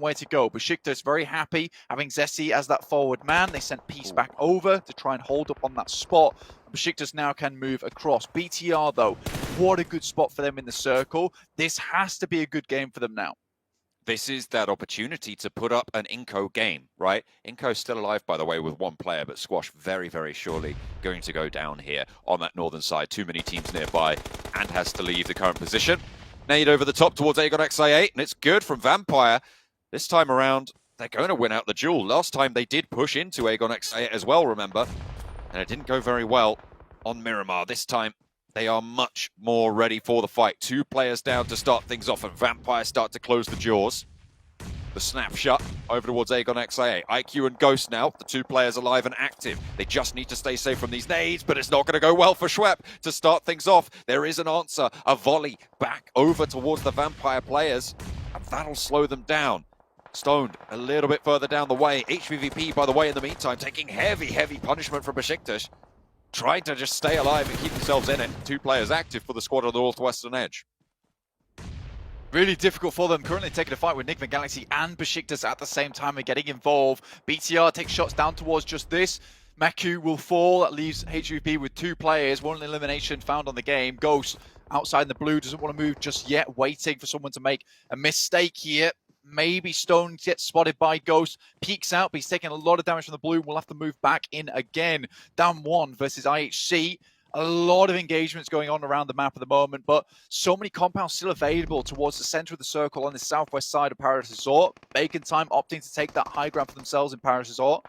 Where to go. Besiktas very happy having Zessi as that forward man. They sent Peace back over to try and hold up on that spot. Besiktas now can move across. BTR though, what a good spot for them in the circle. This has to be a good game for them now. This is that opportunity to put up an Inco game, right? Inco's still alive, by the way, with one player, but Squash very, very surely going to go down here on that northern side. Too many teams nearby and has to leave the current position. Nade over the top towards AGONxi8, and it's good from Vampire. This time around, they're going to win out the duel. Last time they did push into AGONxi8 as well, remember? And it didn't go very well on Miramar. This time, they are much more ready for the fight. 2 players down to start things off, and Vampire start to close the jaws. The snapshot over towards AGONxi8. IQ and Ghost now, the 2 players alive and active. They just need to stay safe from these nades, but it's not going to go well for Schwepp to start things off. There is an answer, a volley back over towards the Vampire players, and that'll slow them down. Stoned a little bit further down the way. HVVP, by the way, in the meantime, taking heavy, heavy punishment from Besiktas. Trying to just stay alive and keep themselves in it. 2 players active for the squad on the northwestern edge. Really difficult for them. Currently taking a fight with Nick Galaxy and Besiktas at the same time and getting involved. BTR takes shots down towards just this. Maku will fall. That leaves HVP with 2 players. 1 elimination found on the game. Ghost outside in the blue doesn't want to move just yet. Waiting for someone to make a mistake here. Maybe Stone gets spotted by Ghost, peeks out, but he's taking a lot of damage from the blue. We'll have to move back in again. Down 1 versus IHC. A lot of engagements going on around the map at the moment, but so many compounds still available towards the center of the circle on the southwest side of Paradise Resort. Bacon Time opting to take that high ground for themselves in Paradise Resort.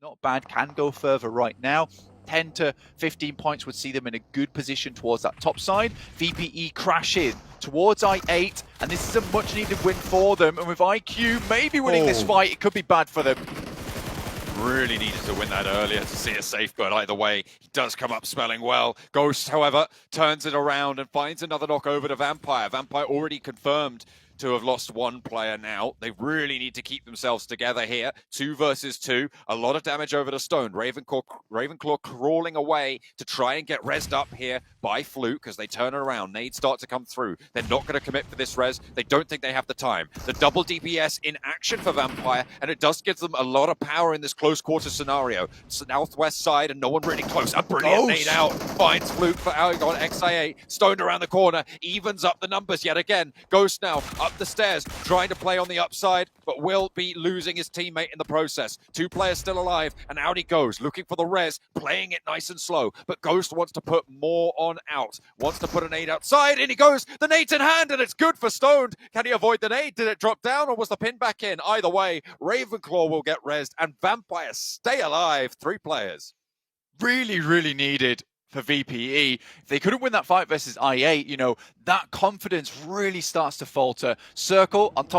Not bad, can go further right now. 10 to 15 points would see them in a good position towards that top side. VPE crash in towards I8, and this is a much needed win for them. And with IQ maybe winning this fight, it could be bad for them. Really needed to win that earlier to see a safe, but either way, he does come up smelling well. Ghost, however, turns it around and finds another knock over to Vampire. Vampire already confirmed to have lost 1 player now. They really need to keep themselves together here. 2 versus 2. A lot of damage over to Stone. Ravenclaw crawling away to try and get rezzed up here by Fluke as they turn it around. Nades start to come through. They're not going to commit for this res. They don't think they have the time. The double DPS in action for Vampire, and it does give them a lot of power in this close quarter scenario. Southwest side and no one really close. A brilliant nade out. Finds Fluke for AGONxi8. Stoned around the corner. Evens up the numbers yet again. Ghost now up the stairs, trying to play on the upside, but will be losing his teammate in the process. 2 players still alive, and out he goes, looking for the res, playing it nice and slow, but Ghost wants to put more on out, wants to put a nade outside, and he goes, the nade's in hand, and it's good for Stoned. Can he avoid the nade? Did it drop down, or was the pin back in? Either way, Ravenclaw will get rezzed, and Vampire stay alive. 3 players. Really, really needed for VPE. If they couldn't win that fight versus I8, you know, that confidence really starts to falter. Circle on top